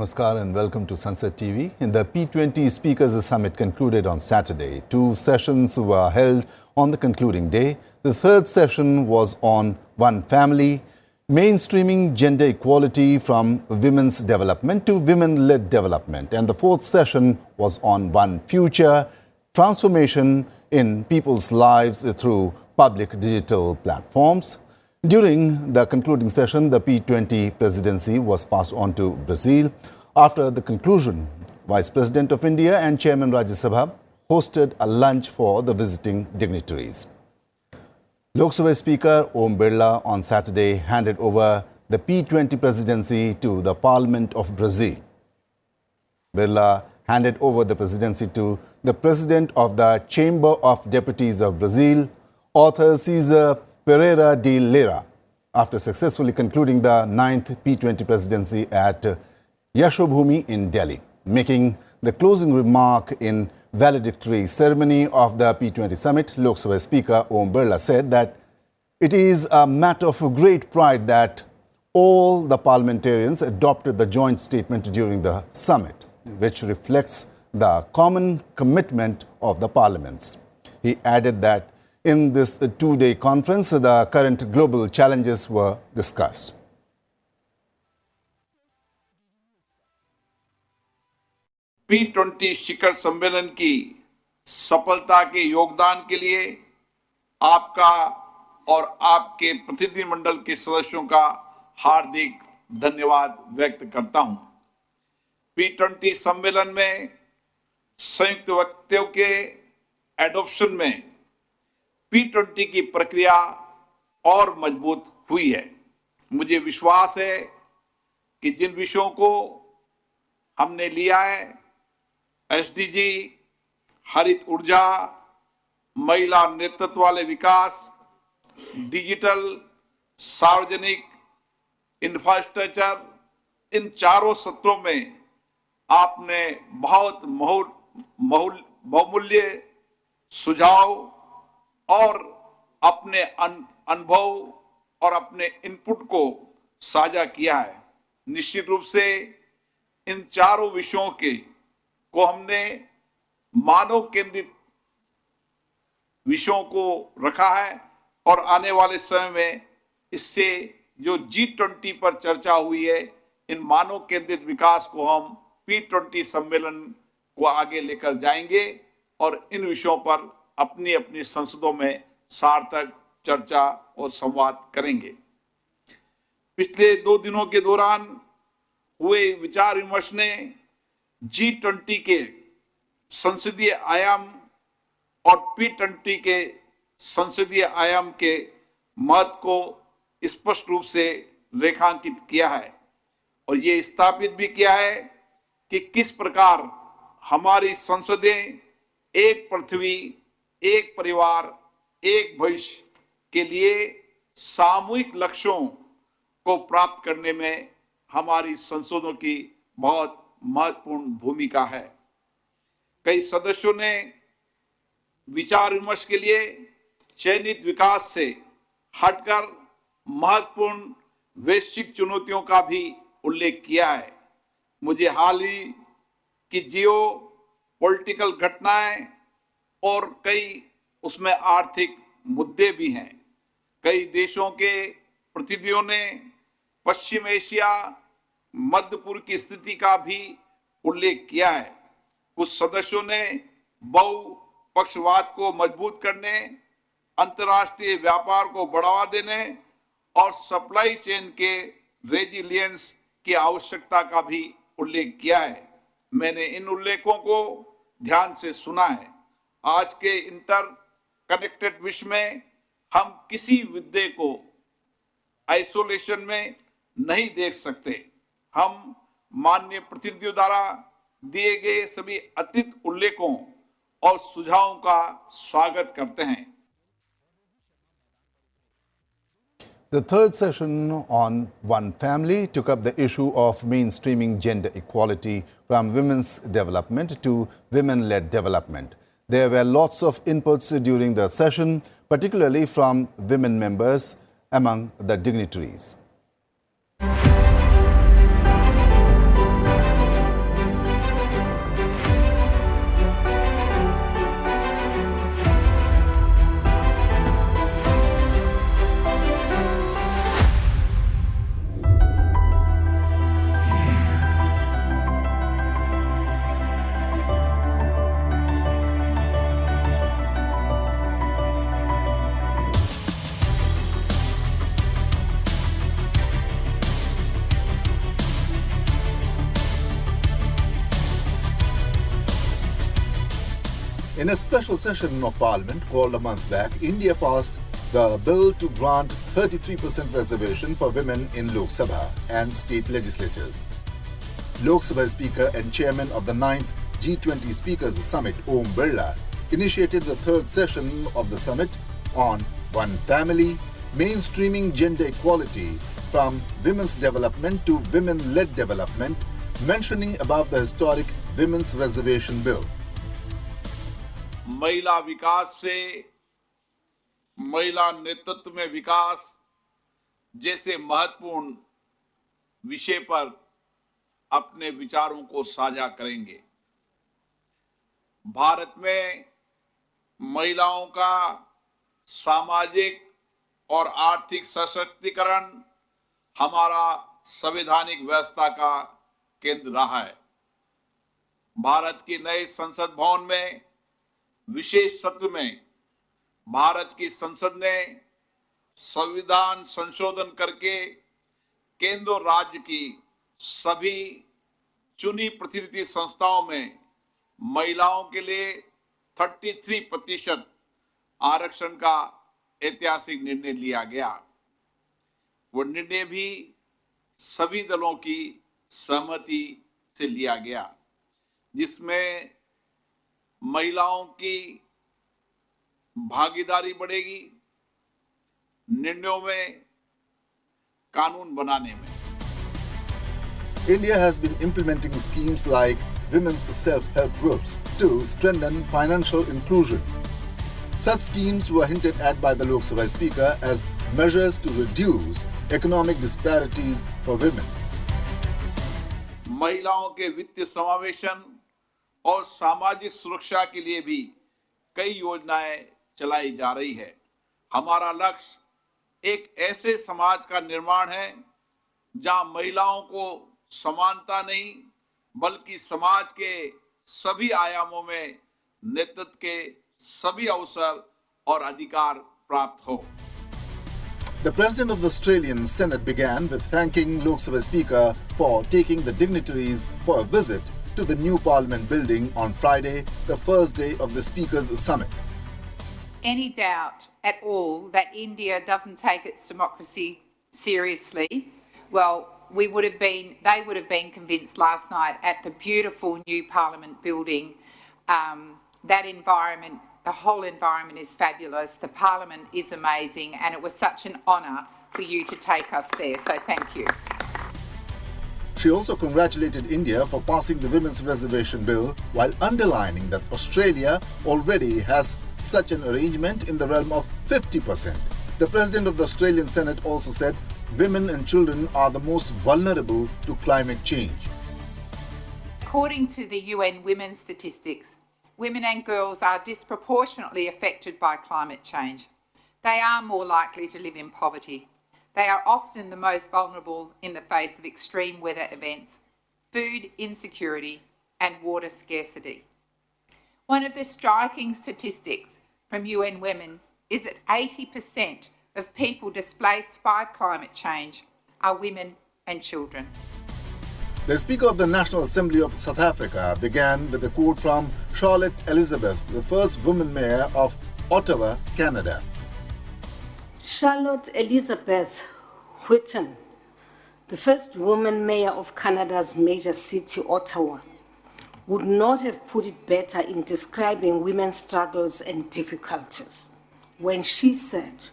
Namaskar and welcome to Sansad TV. The P20 Speakers Summit concluded on Saturday. 2 sessions were held on the concluding day. The third session was on One Family, mainstreaming gender equality from women's development to women-led development. And the fourth session was on One Future, transformation in people's lives through public digital platforms. During the concluding session, the P20 presidency was passed on to Brazil. After the conclusion, Vice President of India and Chairman Rajya Sabha hosted a lunch for the visiting dignitaries. Lok Sabha Speaker Om Birla on Saturday handed over the P20 presidency to the Parliament of Brazil. Birla handed over the presidency to the President of the Chamber of Deputies of Brazil, Arthur Cesar Pereira de Lira, after successfully concluding the 9th P20 presidency at Yashobhumi in Delhi. Making the closing remark in valedictory ceremony of the P20 summit, Lok Sabha Speaker Om Birla said that it is a matter of great pride that all the parliamentarians adopted the joint statement during the summit, which reflects the common commitment of the parliaments. He added that in this two-day conference, the current global challenges were discussed. P20 शिखर सम्मेलन की सफलता के योगदान के लिए आपका और आपके प्रतिनिधिमंडल के सदस्यों का हार्दिक धन्यवाद व्यक्त करता हूं। P20 सम्मेलन में संयुक्त वक्तव्यों के एडॉप्शन में P20 की प्रक्रिया और मजबूत हुई है। मुझे विश्वास है कि जिन विषयों को हमने लिया है, एसडीजी, हरित ऊर्जा, महिला नेतृत्व वाले विकास, डिजिटल, सार्वजनिक इंफ्रास्ट्रक्चर, इन चारों सत्रों में आपने बहुत बहुमूल्य सुझाव और अपने अनुभव और अपने इनपुट को साझा किया है। निश्चित रूप से इन चारों विषयों को हमने मानव केंद्रित विषयों को रखा है और आने वाले समय में इससे जो G20 पर चर्चा हुई है, इन मानव केंद्रित विकास को हम P20 सम्मेलन को आगे लेकर जाएंगे और इन विषयों पर अपनी अपनी संसदों में सार्थक चर्चा और संवाद करेंगे। पिछले 2 दिनों के दौरान हुए विचार विमर्श ने G20 के संसदीय आयाम और P20 के संसदीय आयाम के महत्व को स्पष्ट रूप से रेखांकित किया है और ये स्थापित भी किया है कि किस प्रकार हमारी संसदें एक पृथ्वी, एक परिवार, एक भविष्य के लिए सामूहिक लक्ष्यों को प्राप्त करने में हमारी संसदों की बहुत महत्वपूर्ण भूमिका है। कई सदस्यों ने विचार विमर्श के लिए चयनित विकास से हटकर महत्वपूर्ण वैश्विक चुनौतियों का भी उल्लेख किया है। मुझे हाल ही की जियो पॉलिटिकल घटनाएं और कई उसमें आर्थिक मुद्दे भी हैं। कई देशों के प्रतिनिधियों ने पश्चिम एशिया, मध्य पूर्व की स्थिति का भी उल्लेख किया है। कुछ सदस्यों ने बहुपक्षवाद को मजबूत करने, अंतर्राष्ट्रीय व्यापार को बढ़ावा देने और सप्लाई चेन के रेजिलियंस की आवश्यकता का भी उल्लेख किया है। मैंने इन उल्लेखों को ध्यान से सुना है। आज के इंटर कनेक्टेड विश्व में हम किसी मुद्दे को आइसोलेशन में नहीं देख सकते। हम माननीय प्रतिनिधियों द्वारा दिए गए सभी अतिरिक्त उल्लेखों और सुझावों का स्वागत करते हैं। The third session on One Family took up the issue of mainstreaming gender equality from women's development to women-led development. There were lots of inputs during the session, particularly from women members among the dignitaries. In a special session of Parliament called a month back, India passed the bill to grant 33% reservation for women in Lok Sabha and state legislatures. Lok Sabha Speaker and Chairman of the 9th G20 Speakers Summit, Om Birla, initiated the third session of the summit on One Family, mainstreaming gender equality from women's development to women-led development, mentioning above the historic Women's Reservation Bill. महिला विकास से महिला नेतृत्व में विकास जैसे महत्वपूर्ण विषय पर अपने विचारों को साझा करेंगे। भारत में महिलाओं का सामाजिक और आर्थिक सशक्तिकरण हमारा संवैधानिक व्यवस्था का केंद्र रहा है। भारत की नए संसद भवन में विशेष सत्र में भारत की संसद ने संविधान संशोधन करके केंद्र और राज्य की सभी चुनी प्रतिनिधि संस्थाओं में महिलाओं के लिए 33% आरक्षण का ऐतिहासिक निर्णय लिया गया। वो निर्णय भी सभी दलों की सहमति से लिया गया, जिसमें महिलाओं की भागीदारी बढ़ेगी निर्णयों में, कानून बनाने में। India has been implementing schemes like women's self-help groups to strengthen financial inclusion. Such schemes were hinted at by the Lok Sabha Speaker as measures to reduce economic disparities for women. महिलाओं के वित्तीय समावेशन और सामाजिक सुरक्षा के लिए भी कई योजनाएं चलाई जा रही है। हमारा लक्ष्य एक ऐसे समाज का निर्माण है जहां महिलाओं को समानता नहीं बल्कि समाज के सभी आयामों में नेतृत्व के सभी अवसर और अधिकार प्राप्त हो। The President of the Australian Senate began with thanking Lok Sabha Speaker for taking the dignitaries for a visit to the new Parliament building on Friday, the first day of the Speaker's Summit. Any doubt at all that India doesn't take its democracy seriously, well, they would have been convinced last night at the beautiful new Parliament building. That environment, the whole environment is fabulous. The Parliament is amazing, and it was such an honour for you to take us there. So thank you. She also congratulated India for passing the Women's Reservation Bill while underlining that Australia already has such an arrangement in the realm of 50%. The President of the Australian Senate also said women and children are the most vulnerable to climate change. According to the UN Women's statistics, women and girls are disproportionately affected by climate change. They are more likely to live in poverty. They are often the most vulnerable in the face of extreme weather events, food insecurity, and water scarcity. One of the striking statistics from UN Women is that 80% of people displaced by climate change are women and children. The Speaker of the National Assembly of South Africa began with a quote from Charlotte Elizabeth, the first woman mayor of Ottawa, Canada. Charlotte Elizabeth Whitton, the first woman mayor of Canada's major city, Ottawa, would not have put it better in describing women's struggles and difficulties when she said,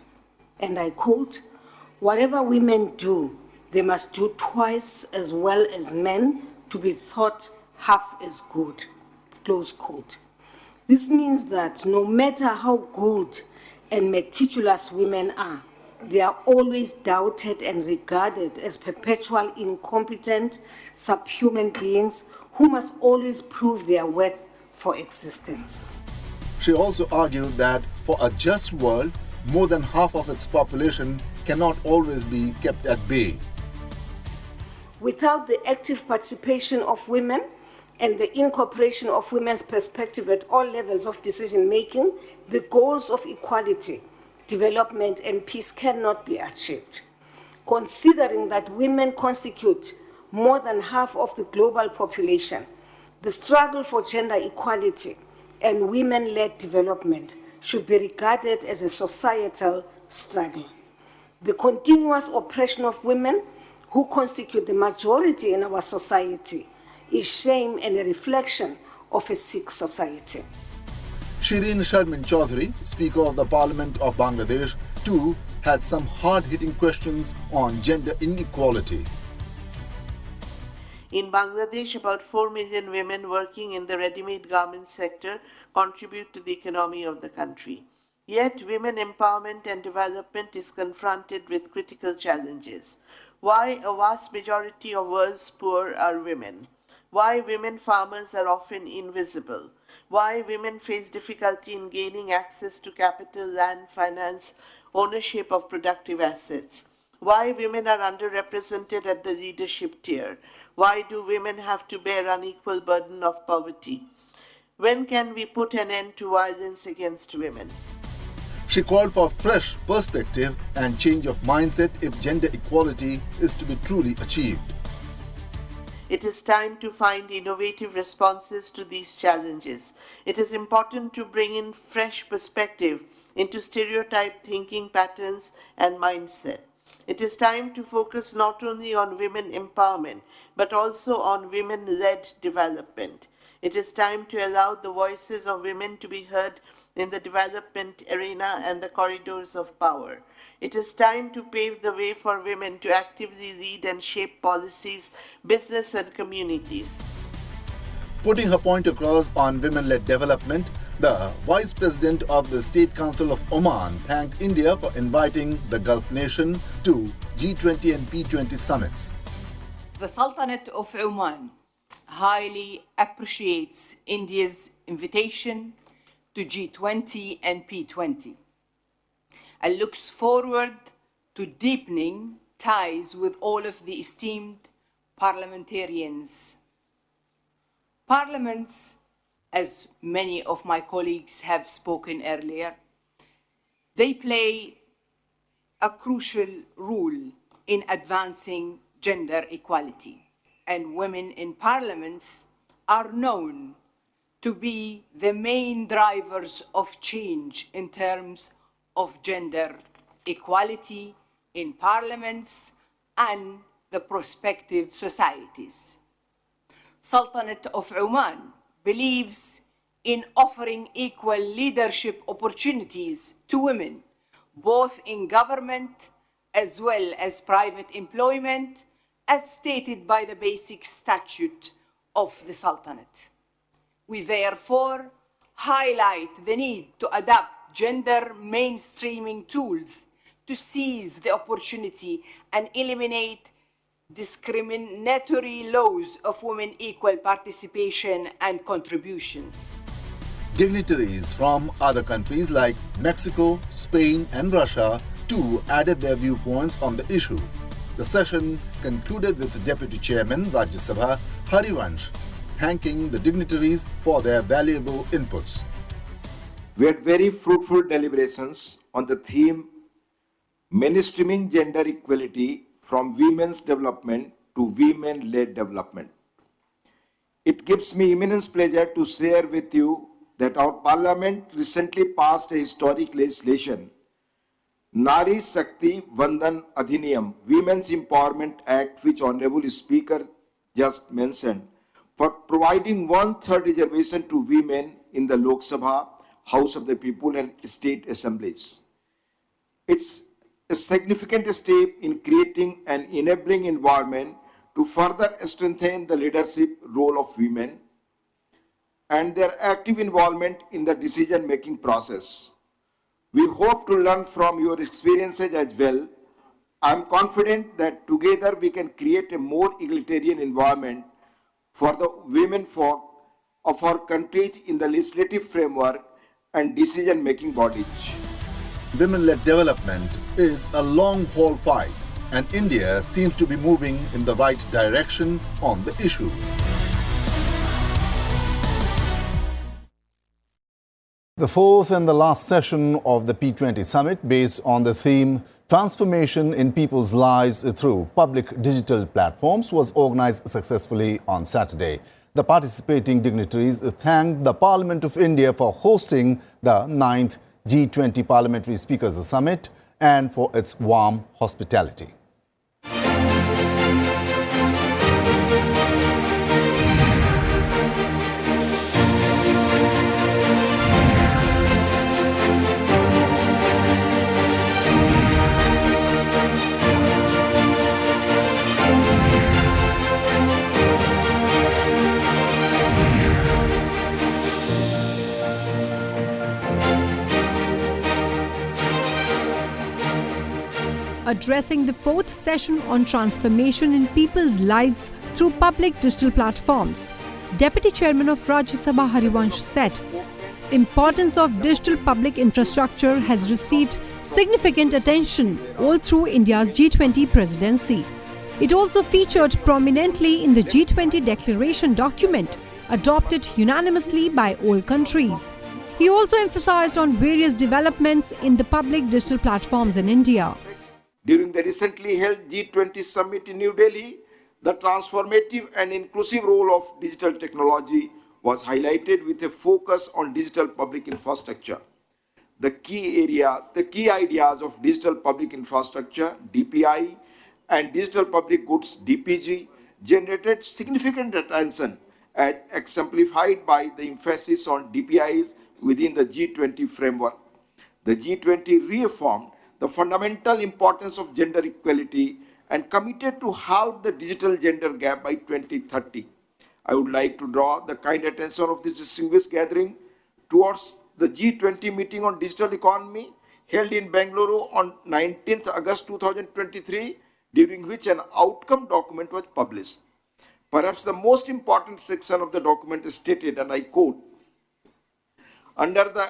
and I quote, "Whatever women do, they must do twice as well as men to be thought half as good," close quote. This means that no matter how good and meticulous women are, they are always doubted and regarded as perpetual incompetent, subhuman beings who must always prove their worth for existence. She also argued that for a just world, more than half of its population cannot always be kept at bay. Without the active participation of women and the incorporation of women's perspective at all levels of decision-making, the goals of equality, development, and peace cannot be achieved. Considering that women constitute more than half of the global population, the struggle for gender equality and women-led development should be regarded as a societal struggle. The continuous oppression of women, who constitute the majority in our society, is shame and a reflection of a sick society. Shireen Sharmin Chaudhary, Speaker of the Parliament of Bangladesh, too had some hard-hitting questions on gender inequality. In Bangladesh, about 4 million women working in the ready-made garment sector contribute to the economy of the country. Yet, women empowerment and development is confronted with critical challenges. Why a vast majority of world's poor are women? Why women farmers are often invisible? Why women face difficulty in gaining access to capital, land, finance, ownership of productive assets? Why women are underrepresented at the leadership tier? Why do women have to bear unequal burden of poverty? When can we put an end to violence against women? She called for fresh perspective and change of mindset if gender equality is to be truly achieved. It is time to find innovative responses to these challenges. It is important to bring in fresh perspective into stereotype thinking patterns and mindset. It is time to focus not only on women empowerment, but also on women-led development. It is time to allow the voices of women to be heard in the development arena and the corridors of power. It is time to pave the way for women to actively lead and shape policies, business and communities. Putting her point across on women-led development, the Vice President of the State Council of Oman thanked India for inviting the Gulf nation to G20 and P20 summits. The Sultanate of Oman highly appreciates India's invitation to G20 and P20 and looks forward to deepening ties with all of the esteemed parliamentarians. Parliaments, as many of my colleagues have spoken earlier, they play a crucial role in advancing gender equality, and women in parliaments are known to be the main drivers of change in terms of gender equality in parliaments and the prospective societies. Sultanate of Oman believes in offering equal leadership opportunities to women, both in government as well as private employment, as stated by the basic statute of the Sultanate. We therefore highlight the need to adopt gender mainstreaming tools to seize the opportunity and eliminate discriminatory laws of women equal participation and contribution. Dignitaries from other countries like Mexico, Spain and Russia too added their viewpoints on the issue. The session concluded with Deputy Chairman Rajya Sabha Harivansh thanking the dignitaries for their valuable inputs. We had very fruitful deliberations on the theme mainstreaming gender equality from women's development to women-led development. It gives me immense pleasure to share with you that our Parliament recently passed a historic legislation, Nari Shakti Vandan Adhiniyam, Women's Empowerment Act, which Honorable Speaker just mentioned, for providing 1/3 reservation to women in the Lok Sabha, House of the People and state assemblies. It's a significant step in creating an enabling environment to further strengthen the leadership role of women and their active involvement in the decision-making process. We hope to learn from your experiences as well. I am confident that together we can create a more egalitarian environment for the women folk of our countries in the legislative framework and decision-making bodies. Women-led development is a long-haul fight, and India seems to be moving in the right direction on the issue. The fourth and the last session of the P20 summit, based on the theme Transformation in People's Lives Through Public Digital Platforms, was organized successfully on Saturday. The participating dignitaries thanked the Parliament of India for hosting the 9th G20 Parliamentary Speakers Summit and for its warm hospitality. Addressing the fourth session on transformation in people's lives through public digital platforms, Deputy Chairman of Rajya Sabha Harivansh said, importance of digital public infrastructure has received significant attention all through India's G20 presidency. It also featured prominently in the G20 declaration document adopted unanimously by all countries. He also emphasized on various developments in the public digital platforms in India. During the recently held G20 summit in New Delhi, the transformative and inclusive role of digital technology was highlighted with a focus on digital public infrastructure. The key ideas of digital public infrastructure, DPI, and digital public goods, DPG, generated significant attention as exemplified by the emphasis on DPIs within the G20 framework. The G20 reaffirmed the fundamental importance of gender equality and committed to halve the digital gender gap by 2030. I would like to draw the kind attention of this distinguished gathering towards the G20 meeting on digital economy held in Bengaluru on 19th August 2023, during which an outcome document was published. Perhaps the most important section of the document is stated, and I quote, under the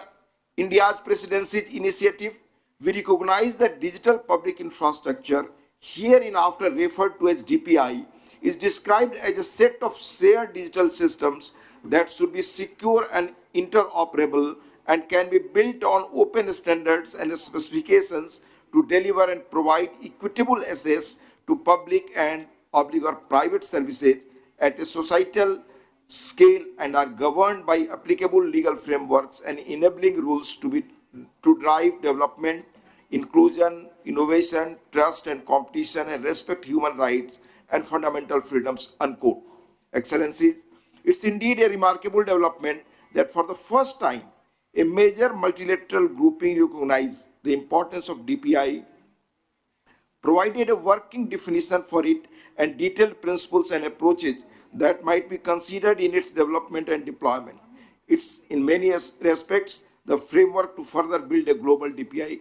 India's presidency's initiative, we recognize that digital public infrastructure, hereinafter referred to as DPI, is described as a set of shared digital systems that should be secure and interoperable and can be built on open standards and specifications to deliver and provide equitable access to public and or private services at a societal scale and are governed by applicable legal frameworks and enabling rules to drive development, inclusion, innovation, trust and competition, and respect human rights and fundamental freedoms, unquote. Excellencies, it's indeed a remarkable development that for the first time, a major multilateral grouping recognized the importance of DPI, provided a working definition for it, and detailed principles and approaches that might be considered in its development and deployment. It's, in many respects, the framework to further build a global DPI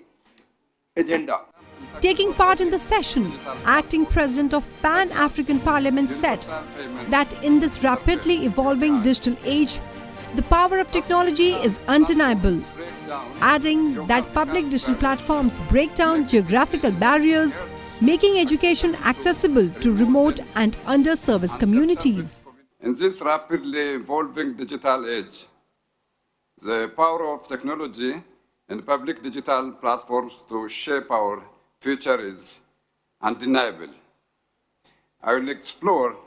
agenda. Taking part in the session, Acting President of Pan-African Parliament said that in this rapidly evolving digital age, the power of technology is undeniable, adding that public digital platforms break down geographical barriers, making education accessible to remote and underserviced communities. In this rapidly evolving digital age, the power of technology and public digital platforms to shape our future is undeniable. I will explore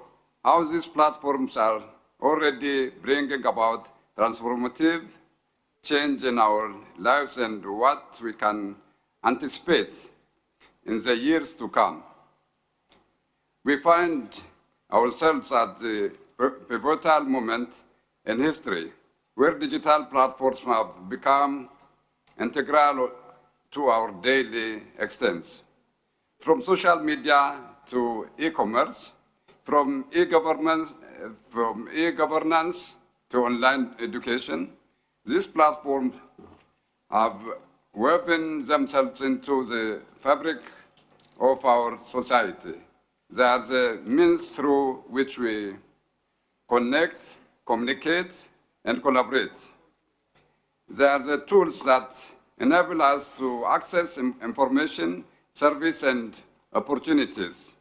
how these platforms are already bringing about transformative change in our lives and what we can anticipate in the years to come. We find ourselves at the pivotal moment in history where digital platforms have become integral to our daily existence. From social media to e-commerce, from e-governance to online education, these platforms have woven themselves into the fabric of our society. They are the means through which we connect, communicate, and collaborate. They are the tools that enable us to access information, service, and opportunities.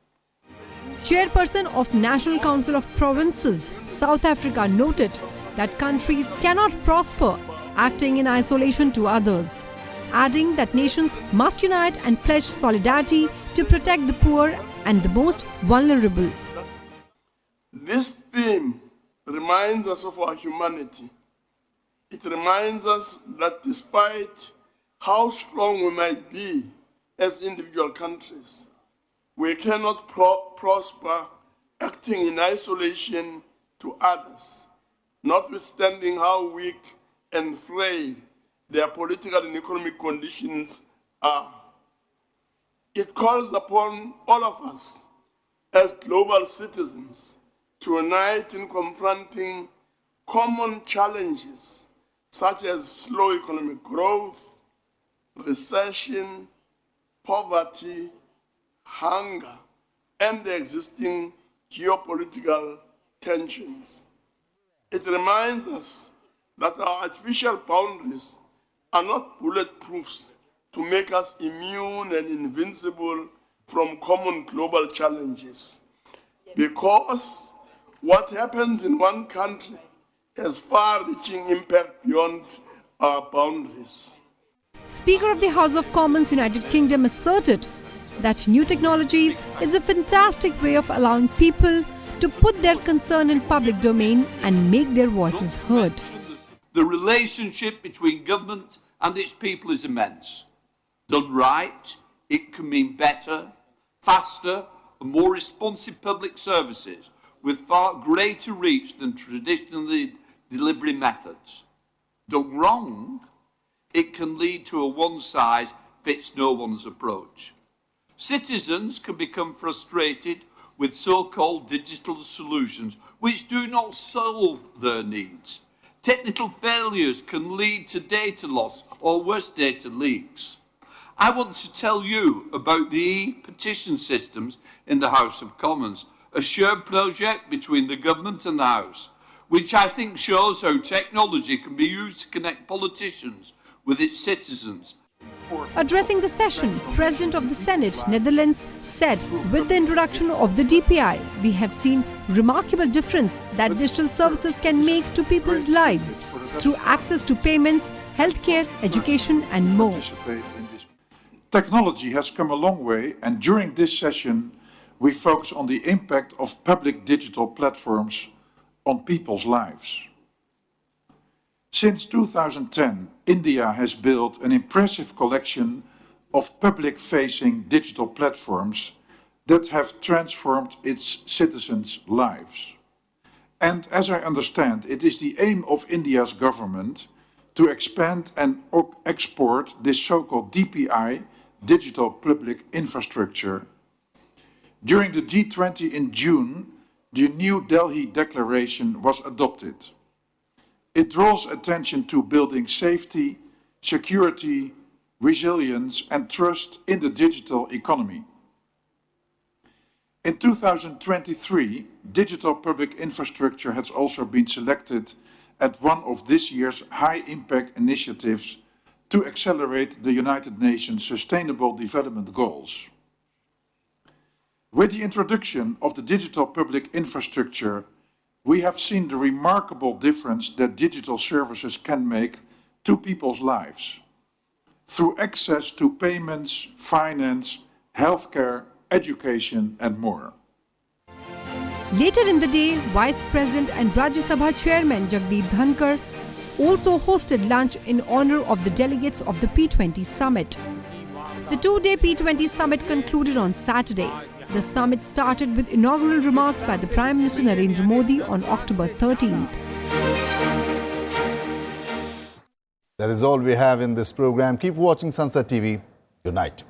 Chairperson of National Council of Provinces, South Africa, noted that countries cannot prosper acting in isolation to others, adding that nations must unite and pledge solidarity to protect the poor and the most vulnerable. This theme reminds us of our humanity. It reminds us that despite how strong we might be as individual countries, we cannot prosper acting in isolation to others, notwithstanding how weak and frail their political and economic conditions are. It calls upon all of us as global citizens to unite in confronting common challenges such as slow economic growth, recession, poverty, hunger, and the existing geopolitical tensions. It reminds us that our artificial boundaries are not bulletproofs to make us immune and invincible from common global challenges. Because what happens in one country has far-reaching impact beyond our boundaries. Speaker of the House of Commons, United Kingdom, asserted that new technologies is a fantastic way of allowing people to put their concern in public domain and make their voices heard. The relationship between government and its people is immense. Done right, it can mean better, faster and more responsive public services with far greater reach than traditional delivery methods. Done wrong, it can lead to a one-size-fits-no-one's approach. Citizens can become frustrated with so-called digital solutions which do not solve their needs. Technical failures can lead to data loss or worse, data leaks. I want to tell you about the e-petition systems in the House of Commons, a shared project between the government and the House, which I think shows how technology can be used to connect politicians with its citizens. Addressing the session, President of the Senate, Netherlands, said, with the introduction of the DPI, we have seen remarkable difference that digital services can make to people's lives through access to payments, healthcare, education and more. Technology has come a long way, and during this session we focus on the impact of public digital platforms on people's lives. Since 2010, India has built an impressive collection of public-facing digital platforms that have transformed its citizens' lives. And as I understand, it is the aim of India's government to expand and export this so-called DPI, digital public infrastructure. During the G20 in June, the New Delhi Declaration was adopted. It draws attention to building safety, security, resilience and trust in the digital economy. In 2023, digital public infrastructure has also been selected as one of this year's high-impact initiatives to accelerate the United Nations Sustainable Development Goals. With the introduction of the digital public infrastructure, we have seen the remarkable difference that digital services can make to people's lives through access to payments, finance, healthcare, education and more. Later in the day, Vice President and Rajya Sabha Chairman Jagdeep Dhankar also hosted lunch in honor of the delegates of the P20 summit. The two-day P20 summit concluded on Saturday. The summit started with inaugural remarks by the Prime Minister Narendra Modi on October 13th. That is all we have in this program. Keep watching Sansad TV. Good night.